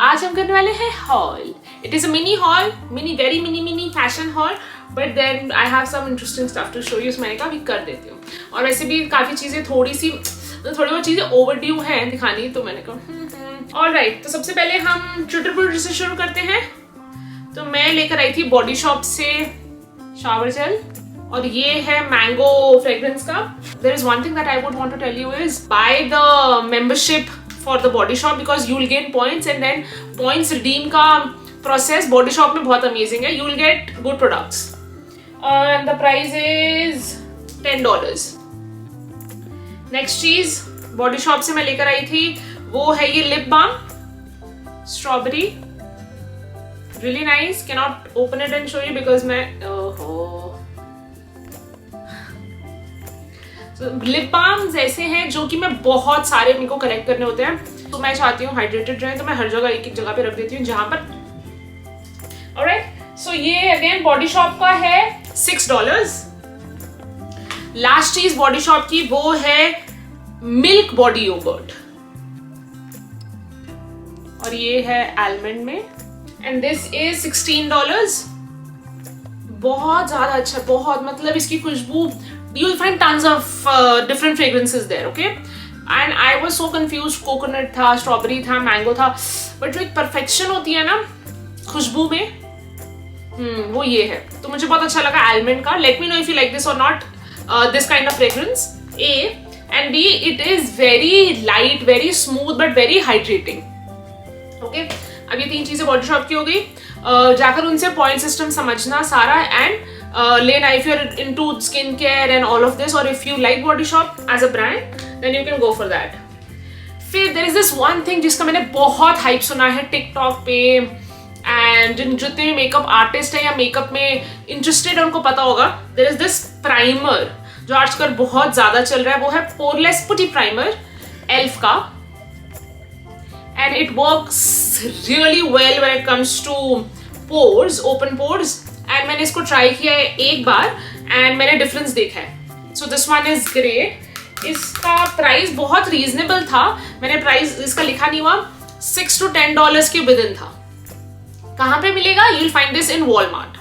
आज हम करने वाले हैं haul. It is a mini haul, very mini fashion haul, but then I have some interesting stuff to show you. मैंने कहा भी कर देती हूँ. और वैसे भी काफी चीजें थोड़ी बहुत चीजें ओवरड्यू हैं दिखानी, तो मैंने कहा ऑलराइट. तो सबसे पहले हम ट्विटर से शुरू करते हैं. तो मैं लेकर आई थी बॉडी शॉप से शावर जेल, और ये है मैंगो फ्रेग्रेंस का. There is one thing that I would want to tell you is buy the membership for the Body Shop because you will gain points, and then points redeem का process Body Shop में बहुत amazing है. You will get good products and the price is $10. Next चीज Body Shop से मैं लेकर आई थी, वो है ये lip balm strawberry. Really nice. Cannot open it and show you because मैं लिप बाम्स ऐसे हैं जो कि मैं बहुत सारे मेरे को कलेक्ट करने होते हैं, तो मैं चाहती हूँ हाइड्रेटेड रहे, तो मैं हर जगह एक जगह पे रख देती हूँ जहां पर. ऑलराइट, सो ये अगेन बॉडी शॉप का है $6. लास्ट चीज बॉडी शॉप की वो है मिल्क बॉडी योगर्ट, और ये है आलमंड में, एंड दिस इज $16. बहुत ज्यादा अच्छा, बहुत, मतलब इसकी खुशबू, you will find tons of different fragrances there, okay? And I was so confused. Coconut था, स्ट्रॉबेरी था, मैंगो था, बट जो एक परफेक्शन होती है ना खुशबू में, वो ये है. तो मुझे बहुत अच्छा लगा आलमंड का. Let me know if you like this or not, this kind of fragrance. A and B, it is very light, very smooth, but very hydrating. Okay? अब ये 3 चीजें बॉडी शॉप की हो गई. जाकर उनसे पॉइंट सिस्टम समझना सारा, एंड लेना if you're into skincare and all of this, or if you like Body Shop as a brand, then you can go for that. फिर there is this one thing जिसका मैंने बहुत hype सुना है TikTok पे, and जितने भी makeup artist है या मेकअप में इंटरेस्टेड है उनको पता होगा. there is this प्राइमर जो आजकल बहुत ज्यादा चल रहा है, वो है पोरलेस पुटी प्राइमर एल्फ का, and it works really well when it comes to pores, open pores. and मैंने इसको ट्राई किया है एक बार, एंड मैंने डिफरेंस देखा है. So this one is great. इसका प्राइस बहुत रीजनेबल था. मैंने प्राइस इसका लिखा नहीं हुआ, $6 to $10 के विद इन था. कहाँ पे मिलेगा? You will find this in Walmart.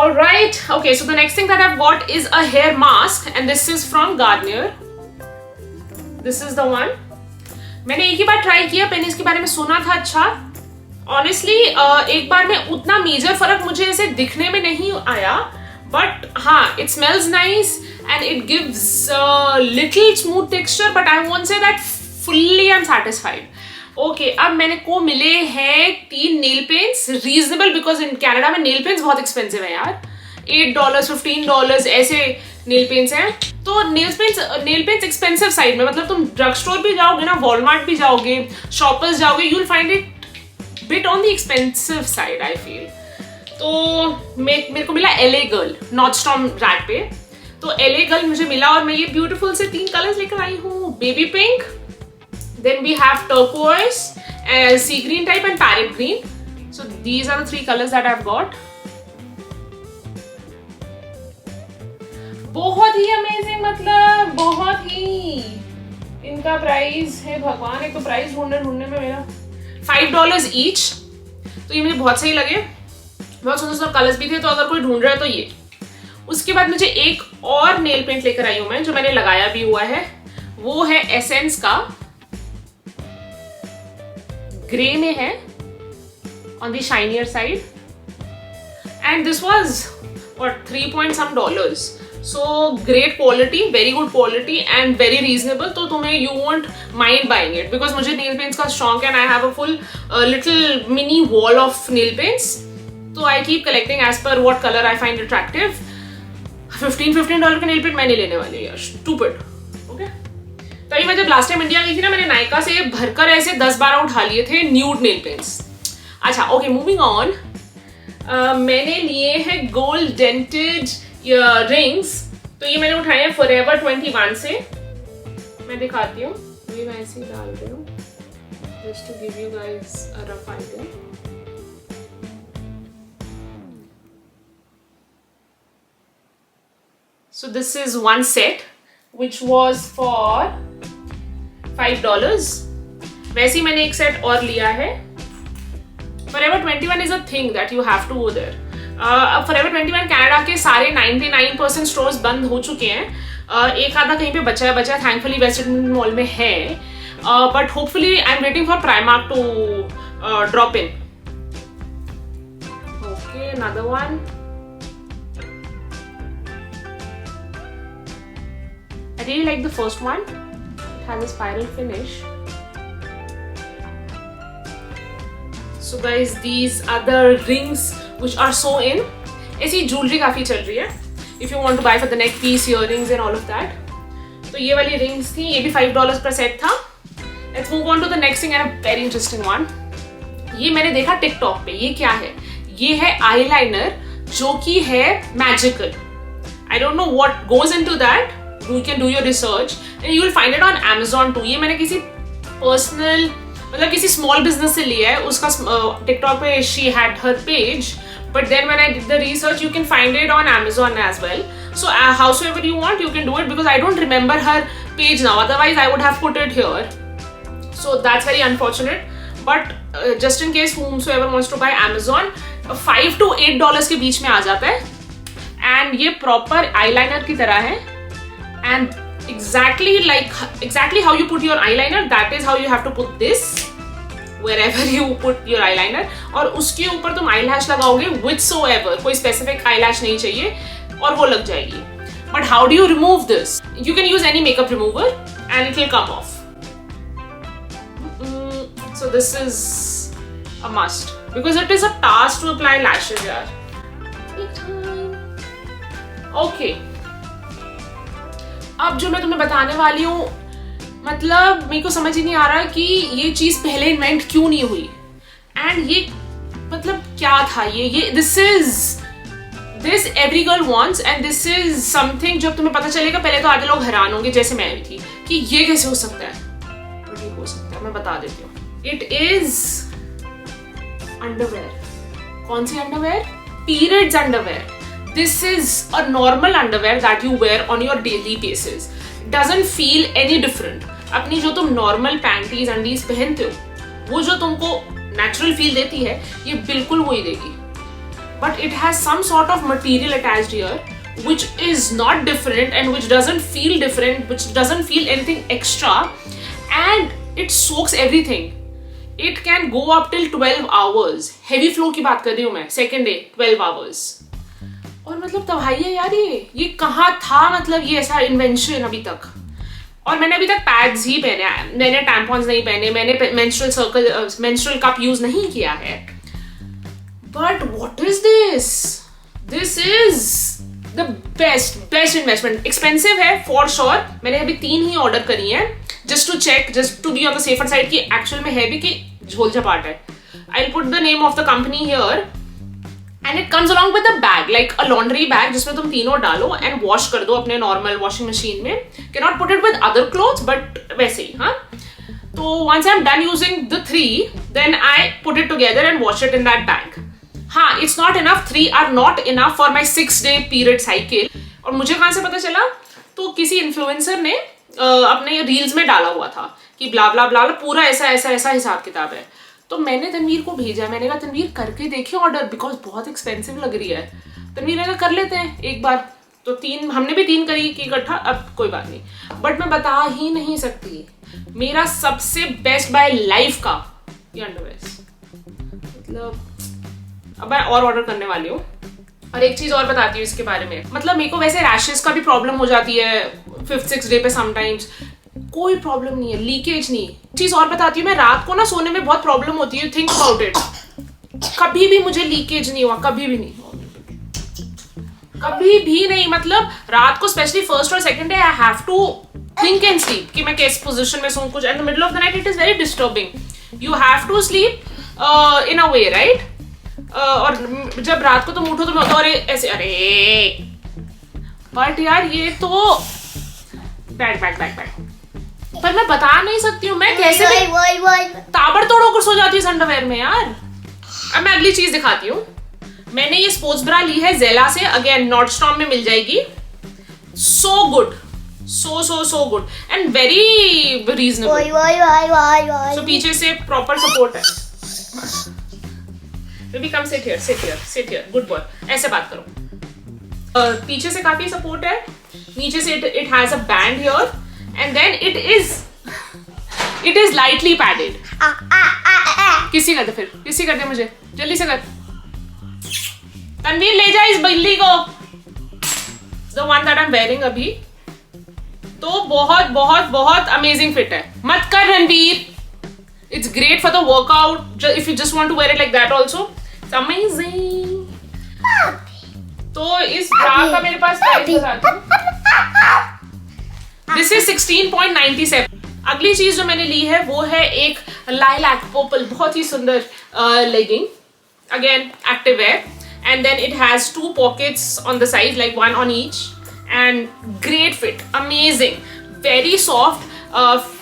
Alright, okay, so the next thing that I've got is a hair mask, and this is from Garnier. This is the one. मैंने एक ही बार try किया, मैंने इसके बारे में सुना था अच्छा. ऑनेस्टली एक बार में उतना मेजर फर्क मुझे ऐसे दिखने में नहीं आया, बट हाँ, it smells nice and it gives little smooth texture, but I won't say that fully I am satisfied. Okay, अब मैंने को मिले हैं 3 nail paints, reasonable, because in Canada में नेल पेंट्स बहुत एक्सपेंसिव है यार. $8, $15 ऐसे नेल पेंट्स हैं. तो नेल पेंट्स एक्सपेंसिव साइड में, मतलब तुम ड्रग स्टोर भी जाओगे ना, वॉलमार्ट भी जाओगे, शॉपर्स जाओगे, you will find it bit on the expensive side I feel. तो मेरे को मिला LA गर्ल नॉर्डस्टॉर्म रैक पे. तो LA गर्ल मुझे मिला, और मैं ये ब्यूटीफुल से 3 कलर्स लेकर आई हूँ. Baby pink, then we have turquoise, sea green type, and parrot green. So these are the 3 colours that I have got. बहुत ही अमेजिंग, मतलब बहुत ही. इनका प्राइस है भगवान, एक तो प्राइस ढूंढने में मेरा $5 ईच. तो ये मुझे बहुत सही लगे, बहुत सुंदर कलर्स भी थे. तो अगर कोई ढूंढ रहा है तो ये. उसके बाद मुझे एक और नेल पेंट लेकर आई हूं मैं, जो मैंने लगाया भी हुआ है. वो है एसेंस का, ग्रे में है, on the shinier side, and this was $3 point some. So great quality, very good quality, and very reasonable. तो तुम्हें you won't mind buying it, because मुझे nail paints का शौक है, and I have a full little mini wall of nail paints. तो I keep collecting as per what color I find attractive. $15 का nail paint मैं नहीं लेने वाली यार, stupid. Okay? तभी मैं जब लास्ट टाइम इंडिया गई थी ना, मैंने नायका से भरकर ऐसे 10-12 उठा लिए थे न्यूड नेल पेंट्स. अच्छा, ओके, मूविंग ऑन. मैंने लिए हैं गोल्ड डेंटेड रिंग्स. तो ये मैंने उठाए हैं Forever 21 से. मैं दिखाती हूँ, ये मैं ऐसे ही डाल रही हूँ, just to give you guys a rough idea. So this is one set which was for $5, वैसे ही मैंने एक सेट और लिया है। Forever 21 is a thing that you have to go there. अब Forever 21 कनाडा के सारे 99% स्टोर्स बंद हो चुके हैं। एक आधा कहीं पे बचा है थैंकफुली वेस्टर्न मॉल में है, but hopefully I am waiting for Primark to drop in. Okay, another one. I really like the first one. It has a spiral finish. So guys, these are the rings which are so in. ऐसी jewelry काफी चल रही है. If you want to buy for the neck piece, earrings and all of that. तो ये वाली rings थी, ये भी $5 per set था. Let's move on to the next thing and a very interesting one. ये मैंने देखा TikTok पे. ये क्या है? ये है eyeliner जो कि है magical. I don't know what goes into that. You can do your research and you will find it on Amazon too. ये मैंने किसी personal मतलब किसी small business से लिया है. उसका TikTok पे she had her page, but then when I did the research, you can find it on Amazon as well. So howsoever you want, you can do it because I don't remember her page now. Otherwise, I would have put it here. So that's very unfortunate. But just in case whomsoever wants to buy Amazon, $5 to $8 के बीच में आ जाता है. And ये proper eyeliner की तरह है. And exactly how you put your eyeliner, that is how you have to put this wherever you put your eyeliner. और उसके ऊपर तुम eyelash लगाओगे whichsoever, कोई specific eyelash नहीं चाहिए और वो लग जाएगी. But how do you remove this? You can use any makeup remover and it will come off. So this is a must because it is a task to apply lashes यार. Okay. अब जो मैं तुम्हें बताने वाली हूँ, मतलब मेरे को समझ ही नहीं आ रहा कि ये चीज पहले इन्वेंट क्यों नहीं हुई. एंड ये मतलब क्या था ये this every girl wants and this is something जब तुम्हें पता चलेगा पहले तो आधे लोग हैरान होंगे जैसे मैं भी थी कि ये कैसे हो सकता है. बट ये हो सकता है, मैं बता देती हूँ. It is underwear. कौन सी underwear? Periods underwear. This is a normal underwear that you wear on your daily basis. It doesn't feel any different. अपनी जो तुम normal panties, undies पहनते हो, वो जो तुमको natural feel देती है, ये बिल्कुल वही देगी. But it has some sort of material attached here, which is not different and which doesn't feel different, which doesn't feel anything extra, and it soaks everything. It can go up till 12 hours. Heavy flow की बात कर रही हूँ मैं. Second day, 12 hours. और मतलब तबाही है यार. ये कहाँ था, मतलब ये ऐसा इन्वेंशन अभी तक. और मैंने अभी तक पैड्स ही पहने हैं, मैंने टैम्पॉन्स नहीं पहने, मैंने मेंस्ट्रुअल कप यूज नहीं किया है. But what is this? This is the best investment. Expensive है फॉर श्योर. मैंने अभी 3 ही ऑर्डर करी है just to check, just to be on the safer side कि एक्चुअल में है भी कि झोल झपाट है. I will put the name of the company here. And it comes along with a bag, like a laundry bag, जिसमें तुम तीनों डालो and wash कर दो अपने normal washing machine में. Cannot put it with other clothes, but वैसे ही, हाँ. तो once I'm done using the 3, then I put it together and wash it in that bag. हाँ, it's not enough. 3 are not enough for my 6-day period cycle. और मुझे कहाँ से पता चला? तो किसी इन्फ्लुएंसर ने अपने रील्स में डाला हुआ था कि ब्ला ब्ला ब्ला पूरा ऐसा हिसाब किताब है. तो मैंने तनवीर को भेजा. मैंने कहा तनवीर करके देखिए ऑर्डर, बिकॉज बहुत एक्सपेंसिव लग रही है. तनवीर ने कहा कर लेते हैं एक बार. तो 3 हमने भी 3 करी कि इकट्ठा. अब कोई बात नहीं, बट मैं बता ही नहीं सकती मेरा सबसे बेस्ट बाय लाइफ का ये अंडरवेयर. मतलब अब मैं और ऑर्डर करने वाली हूँ. और एक चीज और बताती हूँ इसके बारे में. मतलब मेरे को वैसे रैशेस का भी प्रॉब्लम हो जाती है 5th-6th डे पे समटाइम्स. कोई प्रॉब्लम नहीं है, लीकेज नहीं. चीज और बताती हूँ, मैं रात को ना सोने में बहुत प्रॉब्लम होती है. Think about it. कभी भी मुझे लीकेज नहीं हुआ, कभी भी नहीं. मतलब रात को स्पेशली 1st और 2nd day I have to think and sleep कि मैं किस पोजीशन में सोऊं कुछ. And the middle of the night it is very disturbing. You have to sleep in a way, right. और जब रात को तुम उठो तो अरे ऐसे अरे. बट यार ये तो बैक पर मैं बता नहीं सकती हूँ मैं कैसे ताबड़तोड़ होकर सो जाती हूँ अंडरवेयर में यार. अब मैं अगली चीज दिखाती हूँ. मैंने ये स्पोर्ट्स ब्रा ली है जेला से. अगेन नॉर्डस्टॉर्म में मिल जाएगी. So good, so good and very reasonable. So पीछे से proper support है. Baby come sit here, good boy. ऐसे बात करो. पीछे से काफी support है. नीचे से it has a band here and then it is lightly padded. किसी कर दे फिर, किसी कर दे मुझे, जल्दी से कर. तनवीर ले जा इस बिल्ली को. The one that I'm wearing अभी. तो बहुत amazing fit है. मत कर Ranbir. It's great for the workout. If you just want to wear it like that also, it's amazing. तो इस ब्रा का मेरे पास प्राइस बताती हूँ. This is 16.97. अगली चीज जो मैंने ली है वो है एक लाइलैक पर्पल बहुत ही सुंदर lagging. Again active wear. And then it has 2 pockets on the sides, like 1 on each, and great fit, amazing, very soft,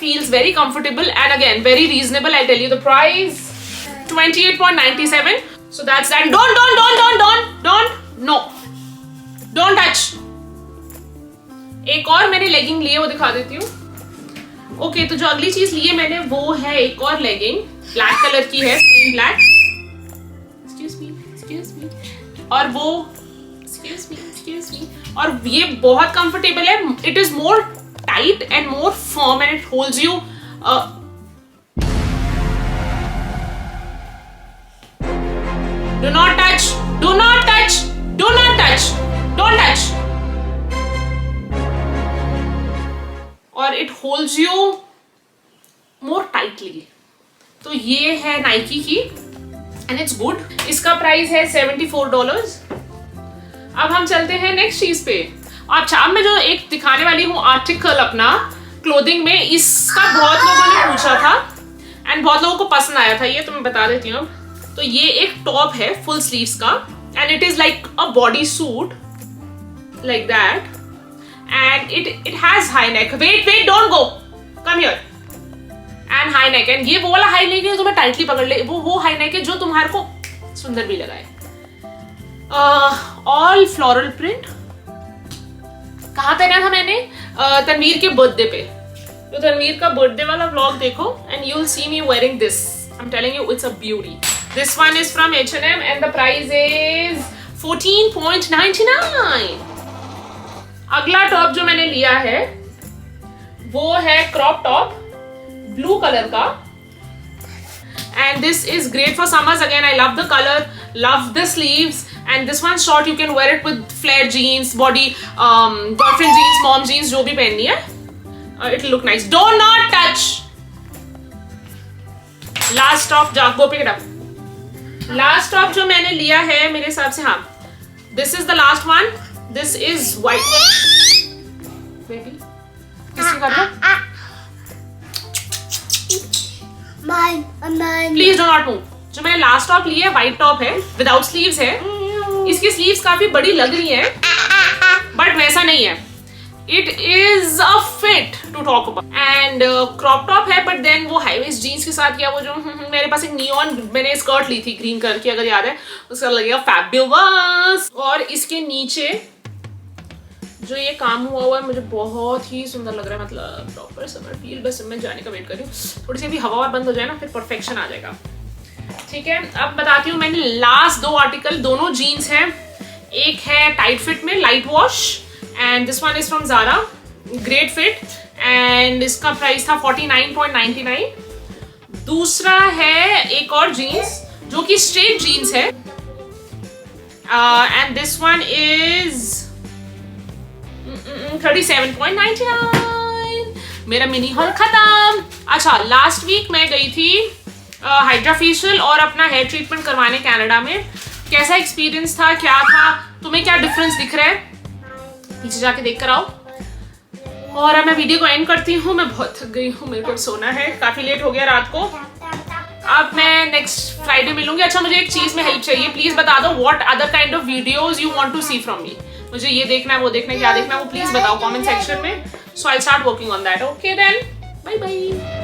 feels very comfortable, and again very reasonable. I'll tell you the price, 28.97. So that's that. Don't, no, don't touch. एक और मैंने lagging ली है, वो दिखा देती हूँ. Okay, तो जो अगली चीज ली है मैंने वो है एक और लेगिंग, ब्लैक कलर की है, ब्लैक. और वो excuse me और ये बहुत कंफर्टेबल है. It is more tight and more firm and it holds you. Do not touch. और it holds you more tightly. तो ये है नाइकी की and it's good. इसका प्राइस है $74. अब हम चलते हैं नेक्स्ट चीज पे. अच्छा, अब मैं जो एक दिखाने वाली हूँ आर्टिकल अपना क्लोथिंग में, इसका बहुत लोगों ने पूछा था एंड बहुत लोगों को पसंद आया था. ये तो मैं बता देती हूँ. तो ये एक टॉप है फुल स्लीव्स का and it is like a body suit like that and it has high neck. Wait don't go, come here. And high neck, एंड ये वो वाला हाई नेक है जो तुम्हें टाइटली पकड़ ले. वो हाई नेक है जो तुम्हारे को सुंदर भी लगाए. All floral print. कहाँ पहना था मैंने? तनवीर के बर्थडे पे. तो तनवीर का बर्थडे वाला व्लॉग देखो and you will see me wearing this. I am telling you it's a beauty. This one is from H&M and the price is 14.99. अगला टॉप जो मैंने लिया है वो है क्रॉप टॉप ब्लू कलर का and this is great for summers. Again, I love the color, love the sleeves, and this one's short. You can wear it with flare jeans, boyfriend jeans, mom jeans, जो भी पहननी है. It'll look nice. Do not touch. Last top, जा go pick it up. Last top जो मैंने लिया है मेरे हिसाब से, हाँ, this is the last one. This is white. Baby, किसी का था? Please do not move. जो मैंने लास्ट टॉप ली है व्हाइट टॉप है, विदाउट स्लीव्स है. इसकी स्लीव्स काफी बड़ी लग रही है बट वैसा नहीं है. It is a fit to talk about and crop top है बट देन वो हाई वेस्ट जीन्स के साथ, या वो जो मेरे पास एक नियॉन मैंने स्कर्ट ली थी ग्रीन कलर की, अगर याद है, उसका लगेगा फैब्युलस. और इसके नीचे जो ये काम हुआ है मुझे बहुत ही सुंदर लग रहा है. मतलब प्रॉपर समर फील. बस मैं जाने का वेट कर रही हूँ, थोड़ी सी भी हवा और बंद हो जाए ना, फिर परफेक्शन आ जाएगा. ठीक है, अब बताती हूँ. मैंने लास्ट 2 आर्टिकल, दोनों जीन्स हैं. एक है टाइट फिट में light wash and this one is from Zara, great fit and इसका प्राइस था 49.99. दूसरा है एक और जीन्स जो कि स्ट्रेट जीन्स है एंड दिस वन इज 37.99. मेरा मिनी हॉल खत्म. अच्छा, लास्ट वीक मैं गई थी हाइड्रा फेशियल और अपना हेयर ट्रीटमेंट करवाने कनाडा में. कैसा एक्सपीरियंस था, क्या था, तुम्हें क्या डिफरेंस दिख रहा है, पीछे जाके देख कर आओ. और अब मैं वीडियो को एंड करती हूँ. मैं बहुत थक गई हूँ, मेरे को सोना है, काफी लेट हो गया रात को. अब मैं नेक्स्ट फ्राइडे मिलूंगी. अच्छा, मुझे एक चीज में हेल्प चाहिए. प्लीज बता दो what other kind of videos you want to see from me. मुझे ये देखना है, वो देखना है, क्या देखना है, वो प्लीज बताओ कमेंट सेक्शन में. So I start working on that. Okay then, bye bye.